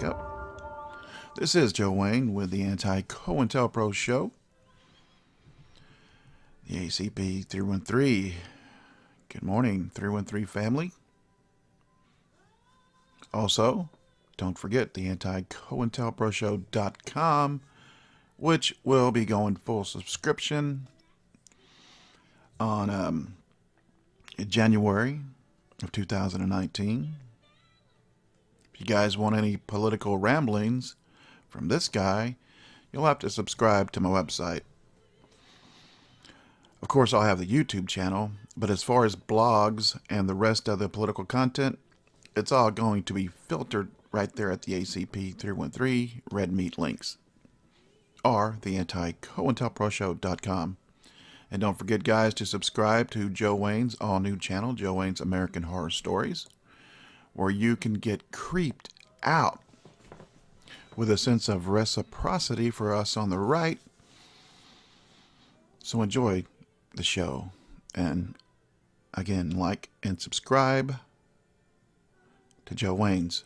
Yep. This is Joe Wayne with the Anti-COINTELPRO Show. The ACP 313. Good morning, 313 family. Also, don't forget the Anti-COINTELPROShow.com, which will be going full subscription on January of 2019. If you guys want any political ramblings from this guy, you'll have to subscribe to my website. Of course, I'll have the YouTube channel, but as far as blogs and the rest of the political content, it's all going to be filtered right there at the ACP 313 Red Meat links, or the Anti-COINTELPROShow.com. And don't forget, guys, to subscribe to Joe Wayne's all-new channel, Joe Wayne's American Horror Stories, where you can get creeped out with a sense of reciprocity for us on the right. So enjoy the show. And again, like and subscribe to Joe Wayne's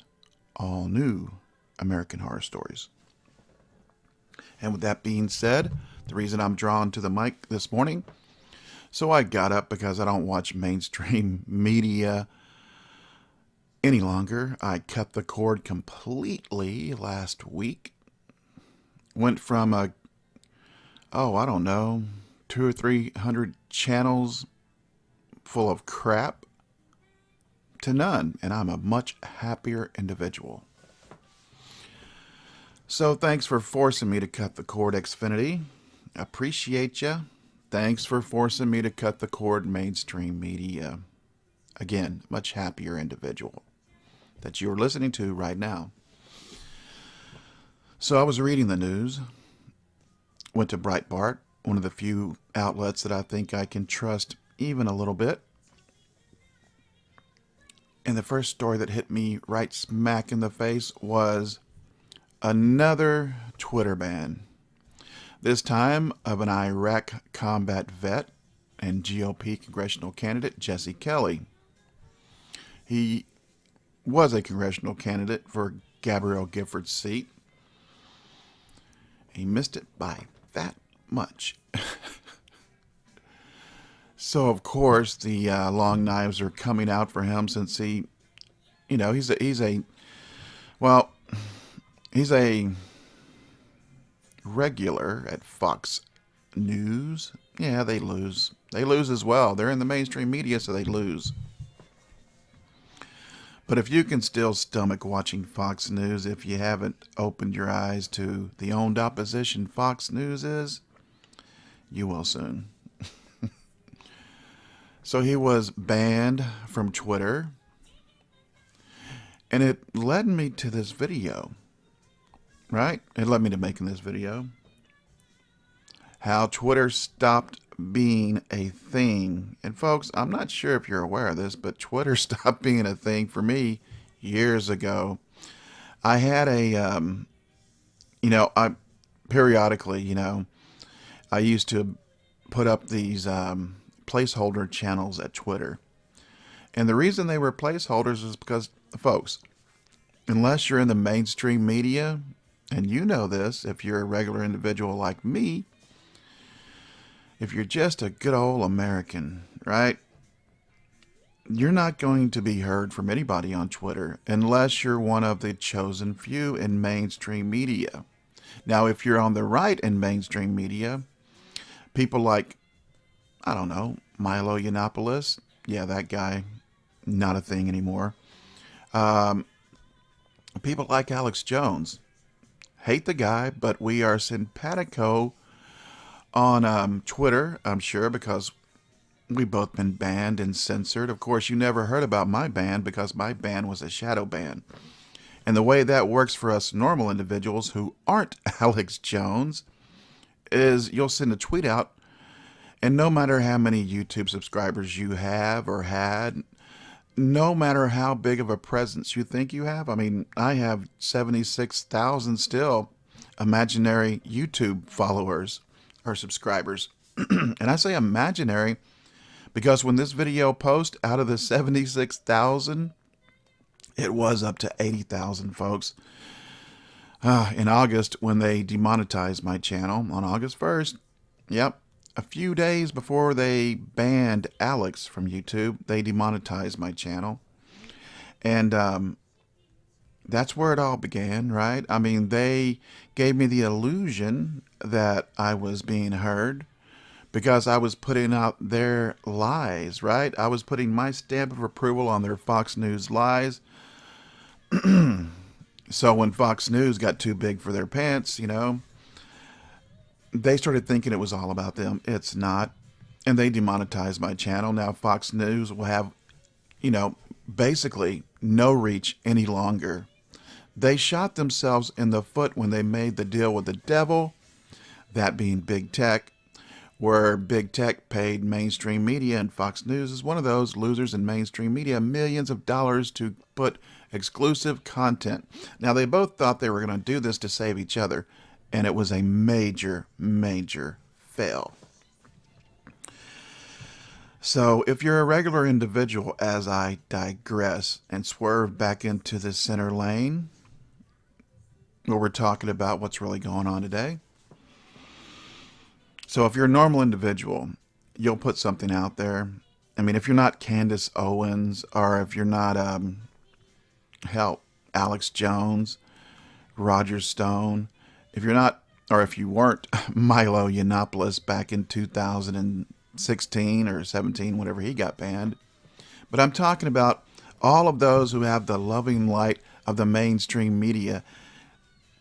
all-new American Horror Stories. And with that being said, the reason I'm drawn to the mic this morning, so I got up because I don't watch mainstream media any longer. I cut the cord completely last week. Went from I don't know, 200 or 300 channels full of crap to none, and I'm a much happier individual. So thanks for forcing me to cut the cord, Xfinity. Appreciate ya. Thanks for forcing me to cut the cord, mainstream media. Again, much happier individual that you're listening to right now. So I was reading the news, went to Breitbart, one of the few outlets that I think I can trust even a little bit. And the first story that hit me right smack in the face was another Twitter ban. This time of an Iraq combat vet and GOP congressional candidate, Jesse Kelly. He was a congressional candidate for Gabrielle Giffords' seat. He missed it by that much. So, of course, the long knives are coming out for him since he's a regular at Fox News. Yeah, they lose. They lose as well. They're in the mainstream media, so they lose. But if you can still stomach watching Fox News, if you haven't opened your eyes to the owned opposition Fox News is, you will soon. So he was banned from Twitter, and it led me to this video, right? It led me to making this video. How Twitter stopped being a thing. And folks, I'm not sure if you're aware of this, but Twitter stopped being a thing for me years ago. I had I periodically, I used to put up these placeholder channels at Twitter. And the reason they were placeholders is because, folks, unless you're in the mainstream media, and you know this if you're a regular individual like me, if you're just a good old American, right? You're not going to be heard from anybody on Twitter unless you're one of the chosen few in mainstream media. Now, if you're on the right in mainstream media, people like, I don't know, Milo Yiannopoulos, yeah, that guy, not a thing anymore. People like Alex Jones, hate the guy, but we are simpatico on Twitter, I'm sure, because we've both been banned and censored. Of course, you never heard about my ban because my ban was a shadow ban. And the way that works for us normal individuals who aren't Alex Jones is you'll send a tweet out, and no matter how many YouTube subscribers you have or had, no matter how big of a presence you think you have, I mean, I have 76,000 still imaginary YouTube followers or subscribers. And I say imaginary because when this video post, out of the 76,000, it was up to 80,000 folks. In August, when they demonetized my channel on August 1st, yep, a few days before they banned Alex from YouTube, they demonetized my channel. And that's where it all began, right? I mean, they gave me the illusion that I was being heard because I was putting out their lies, right? I was putting my stamp of approval on their Fox News lies. So when Fox News got too big for their pants, they started thinking it was all about them. It's not. And they demonetized my channel. Now Fox News will have, basically no reach any longer. They shot themselves in the foot when they made the deal with the devil, that being big tech, where big tech paid mainstream media, and Fox News is one of those losers in mainstream media, millions of dollars to put exclusive content. Now, they both thought they were going to do this to save each other, and it was a major, major fail. So if you're a regular individual, as I digress and swerve back into the center lane, where we're talking about what's really going on today. So if you're a normal individual, you'll put something out there. I mean, if you're not Candace Owens, or if you're not, Alex Jones, Roger Stone, if you're not, or if you weren't Milo Yiannopoulos back in 2016 or 17, whenever he got banned. But I'm talking about all of those who have the loving light of the mainstream media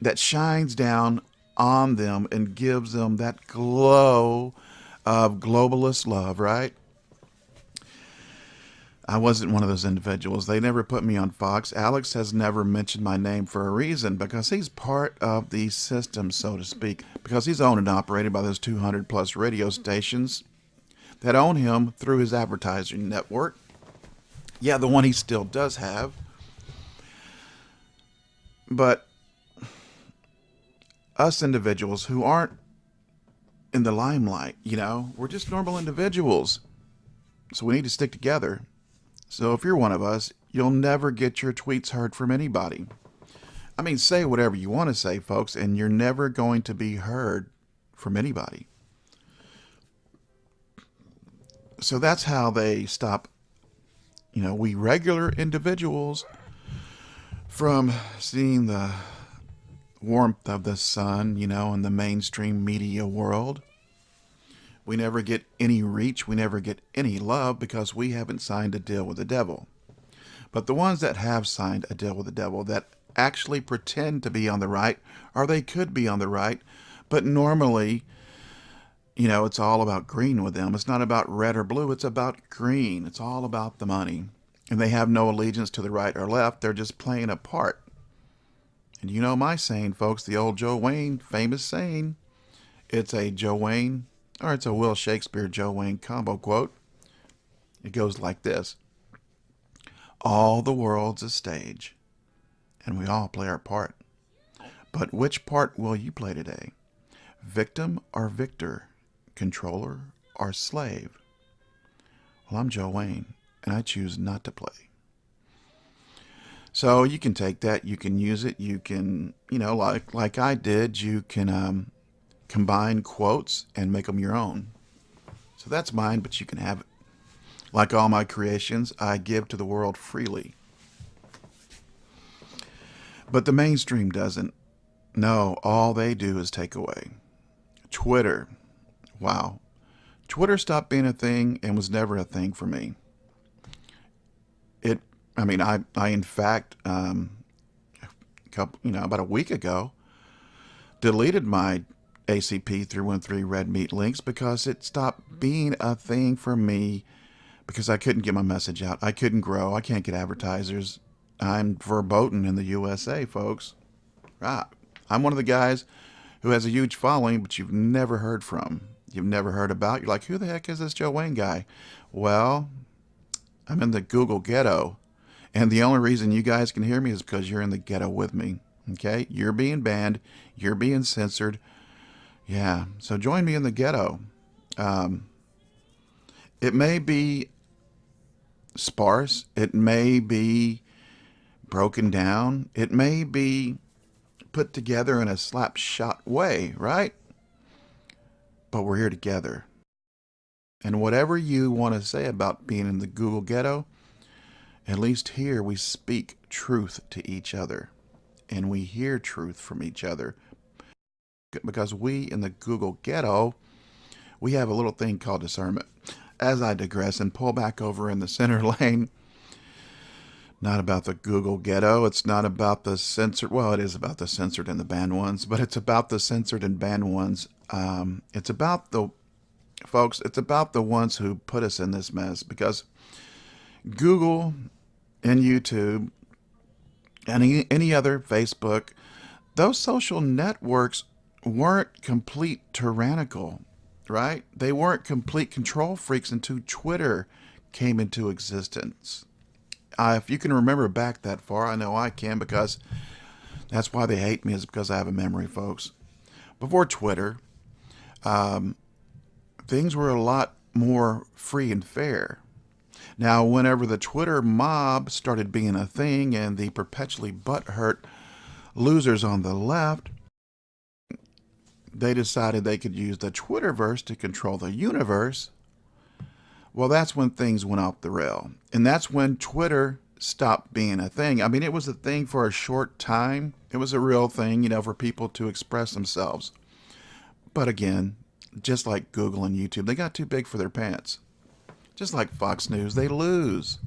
that shines down on them and gives them that glow of globalist love, right? I wasn't one of those individuals. They never put me on Fox. Alex has never mentioned my name for a reason, because he's part of the system, so to speak, because he's owned and operated by those 200 plus radio stations that own him through his advertising network. Yeah, the one he still does have. But us individuals who aren't in the limelight, we're just normal individuals. So we need to stick together. So if you're one of us, you'll never get your tweets heard from anybody. I mean, say whatever you want to say, folks, and you're never going to be heard from anybody. So that's how they stop, we regular individuals from seeing the warmth of the sun, in the mainstream media world. We never get any reach. We never get any love because we haven't signed a deal with the devil. But the ones that have signed a deal with the devil, that actually pretend to be on the right, or they could be on the right, but normally, it's all about green with them. It's not about red or blue. It's about green. It's all about the money. And they have no allegiance to the right or left. They're just playing a part. And you know my saying, folks, the old Joe Wayne famous saying. It's a Joe Wayne, or it's a Will Shakespeare Joe Wayne combo quote. It goes like this: all the world's a stage, and we all play our part. But which part will you play today? Victim or victor? Controller or slave? Well, I'm Joe Wayne, and I choose not to play. So you can take that, you can use it, you can, like I did, you can combine quotes and make them your own. So that's mine, but you can have it. Like all my creations, I give to the world freely. But the mainstream doesn't. No, all they do is take away. Twitter. Wow. Twitter stopped being a thing and was never a thing for me. I in fact, about a week ago, deleted my ACP 313 red meat links because it stopped being a thing for me, because I couldn't get my message out. I couldn't grow. I can't get advertisers. I'm verboten in the USA, folks. Right. I'm one of the guys who has a huge following, but you've never heard from. You've never heard about. You're like, who the heck is this Joe Wayne guy? Well, I'm in the Google ghetto. And the only reason you guys can hear me is because you're in the ghetto with me. Okay? You're being banned. You're being censored. Yeah. So join me in the ghetto. It may be sparse. It may be broken down. It may be put together in a slap shot way, right? But we're here together. And whatever you want to say about being in the Google ghetto, at least here we speak truth to each other. And we hear truth from each other. Because we in the Google ghetto, we have a little thing called discernment. As I digress and pull back over in the center lane, not about the Google ghetto. It's not about the censored. Well, it is about the censored and the banned ones, but it's about the censored and banned ones. It's about the folks. It's about the ones who put us in this mess, because Google and YouTube and any other, Facebook, those social networks weren't complete tyrannical, right? They weren't complete control freaks until Twitter came into existence. If you can remember back that far, I know I can, because that's why they hate me, is because I have a memory, folks. Before Twitter, things were a lot more free and fair. Now, whenever the Twitter mob started being a thing and the perpetually butthurt losers on the left, they decided they could use the Twitterverse to control the universe. Well, that's when things went off the rail. And that's when Twitter stopped being a thing. I mean, it was a thing for a short time. It was a real thing, for people to express themselves. But again, just like Google and YouTube, they got too big for their pants. Just like Fox News, they lose.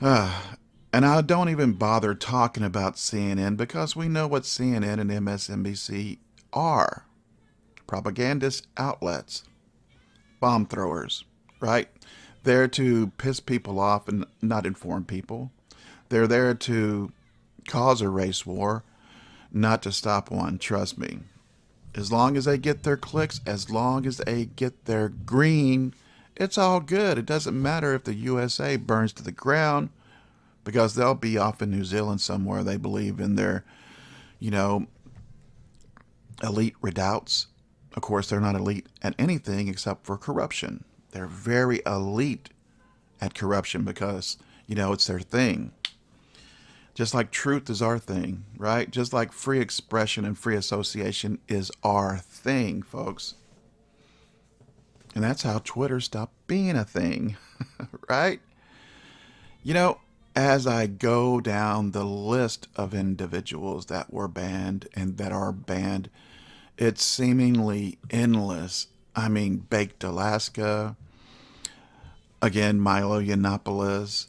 And I don't even bother talking about CNN, because we know what CNN and MSNBC are. Propagandist outlets. Bomb throwers, right? There to piss people off and not inform people. They're there to cause a race war, not to stop one, trust me. As long as they get their clicks, as long as they get their green, it's all good. It doesn't matter if the USA burns to the ground, because they'll be off in New Zealand somewhere. They believe in their, elite redoubts. Of course, they're not elite at anything except for corruption. They're very elite at corruption because, it's their thing. Just like truth is our thing, right? Just like free expression and free association is our thing, folks. And that's how Twitter stopped being a thing, right? As I go down the list of individuals that were banned and that are banned, it's seemingly endless. I mean, Baked Alaska, again, Milo Yiannopoulos.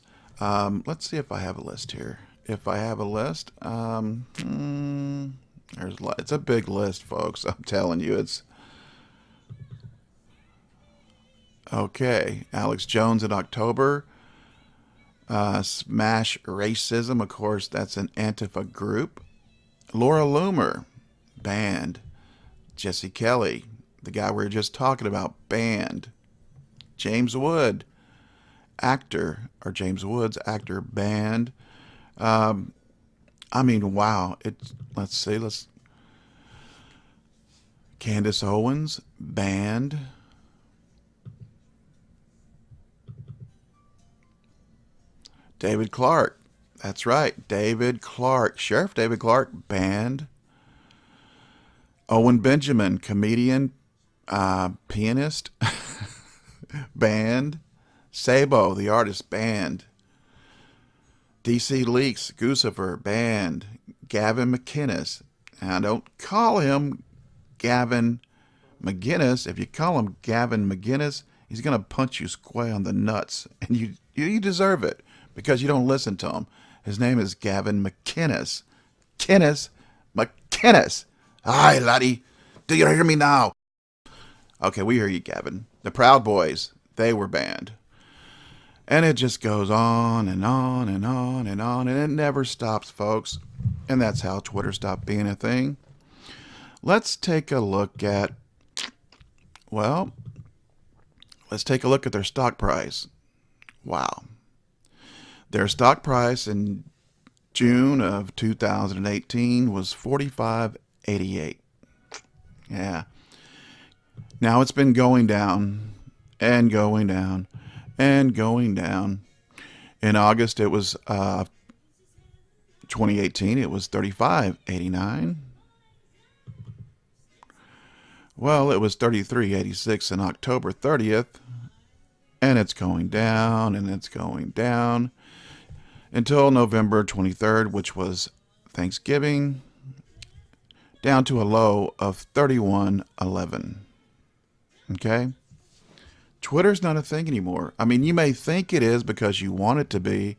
Let's see if I have a list here. If I have a list, it's a big list, folks. I'm telling you, it's okay. Alex Jones in October. Smash Racism, of course, that's an Antifa group. Laura Loomer, banned. Jesse Kelly, the guy we were just talking about, banned. James Wood, actor, or James Woods, actor, banned. Wow. Let's see. Candace Owens, banned. David Clark, that's right, David Clark, Sheriff David Clark, banned. Owen Benjamin, comedian, pianist, banned. Sabo, the artist, banned. DC Leaks, Guccifer, banned. Gavin McInnes. Now, don't call him Gavin McGinnis. If you call him Gavin McGinnis, he's going to punch you square on the nuts. And you deserve it, because you don't listen to him. His name is Gavin McInnes. McInnes. Aye, laddie. Do you hear me now? Okay, we hear you, Gavin. The Proud Boys, they were banned. And it just goes on and on and on and on, and it never stops, folks. And that's how Twitter stopped being a thing. Let's take a look at their stock price. Wow. Their stock price in June of 2018 was $45.88. Yeah. Now it's been going down and going down and going down. In August, it was 2018, it was 35.89. Well, it was 33.86 on October 30th, and it's going down and it's going down until November 23rd, which was Thanksgiving, down to a low of 31.11. Okay? Twitter's not a thing anymore. I mean, you may think it is because you want it to be,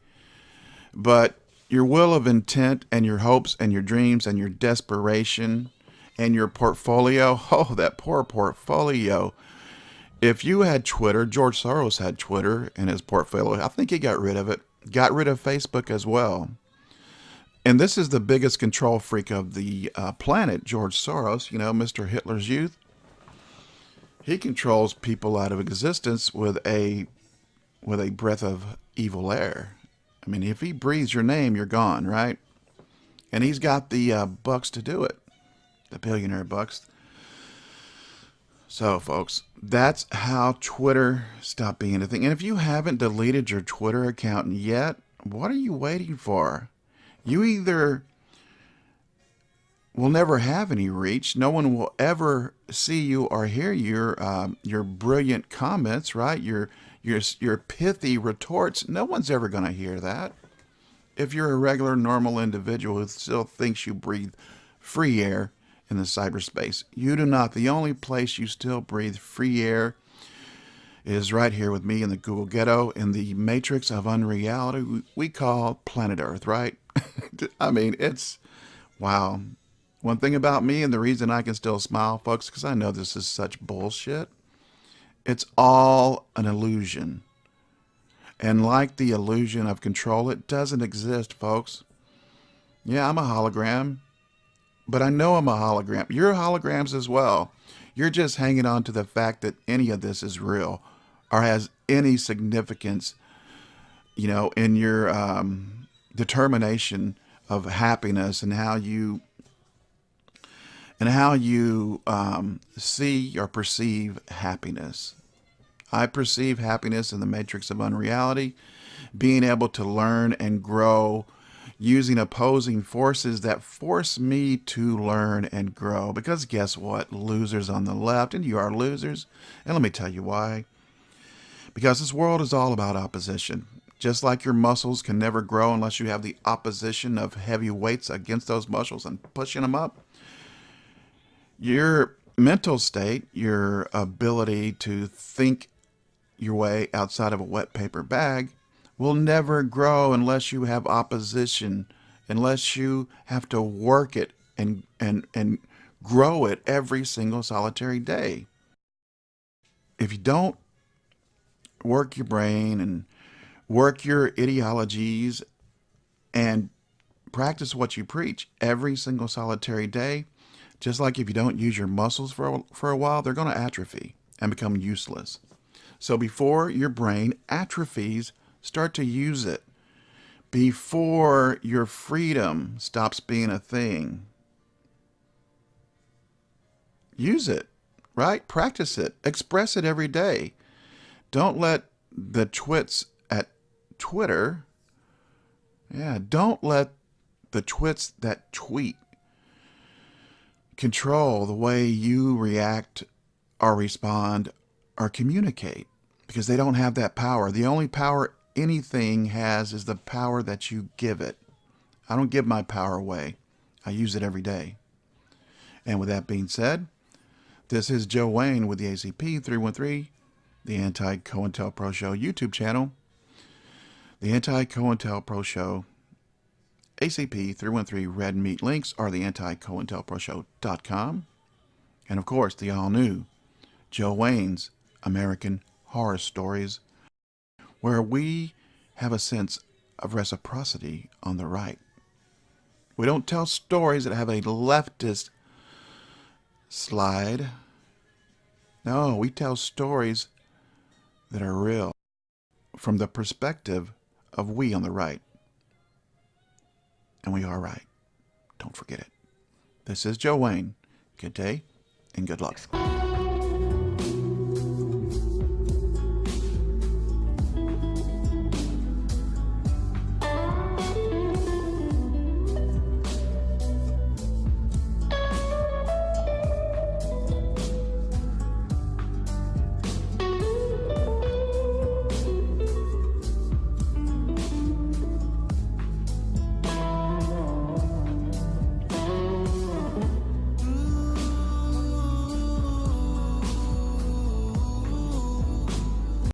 but your will of intent and your hopes and your dreams and your desperation and your portfolio, oh, that poor portfolio. If you had Twitter, George Soros had Twitter in his portfolio. I think he got rid of it. Got rid of Facebook as well. And this is the biggest control freak of the planet, George Soros, you know, Mr. Hitler's Youth. He controls people out of existence with a breath of evil air. I mean, if he breathes your name, you're gone, right? And he's got the bucks to do it, the billionaire bucks. So, folks, that's how Twitter stopped being a thing. And if you haven't deleted your Twitter account yet, what are you waiting for? You either will never have any reach. No one will ever see you or hear your brilliant comments, right? Your pithy retorts. No one's ever going to hear that. If you're a regular, normal individual who still thinks you breathe free air in the cyberspace, you do not. The only place you still breathe free air is right here with me in the Google ghetto, in the matrix of unreality we call planet Earth, right? I mean, it's wow. One thing about me, and the reason I can still smile, folks, because I know this is such bullshit, it's all an illusion. And like the illusion of control, it doesn't exist, folks. Yeah, I'm a hologram, but I know I'm a hologram. You're holograms as well. You're just hanging on to the fact that any of this is real or has any significance, you know, in your determination of happiness and how you see or perceive happiness. I perceive happiness in the matrix of unreality, being able to learn and grow using opposing forces that force me to learn and grow. Because guess what? Losers on the left, and you are losers. And let me tell you why. Because this world is all about opposition. Just like your muscles can never grow unless you have the opposition of heavy weights against those muscles and pushing them up. Your mental state, your ability to think your way outside of a wet paper bag will never grow unless you have opposition, unless you have to work it and grow it every single solitary day. If you don't work your brain and work your ideologies and practice what you preach every single solitary day, just like if you don't use your muscles for a while, they're going to atrophy and become useless. So before your brain atrophies, start to use it. Before your freedom stops being a thing, use it, right? Practice it. Express it every day. Don't let the twits at Twitter, don't let the twits that tweet control the way you react or respond or communicate, because they don't have that power. The only power anything has is the power that you give it. I don't give my power away. I use it every day. And with that being said, this is Joe Wayne with the ACP 313, the Anti-COINTELPRO Show YouTube channel, the Anti-COINTELPRO Show, ACP 313 red meat links are the anti-COINTELPROShow.com, and of course the all-new Joe Wayne's American Horror Stories, where we have a sense of reciprocity on the right. We don't tell stories that have a leftist slide. No, we tell stories that are real from the perspective of we on the right. And we are right. Don't forget it. This is Joe Wayne. Good day and good luck.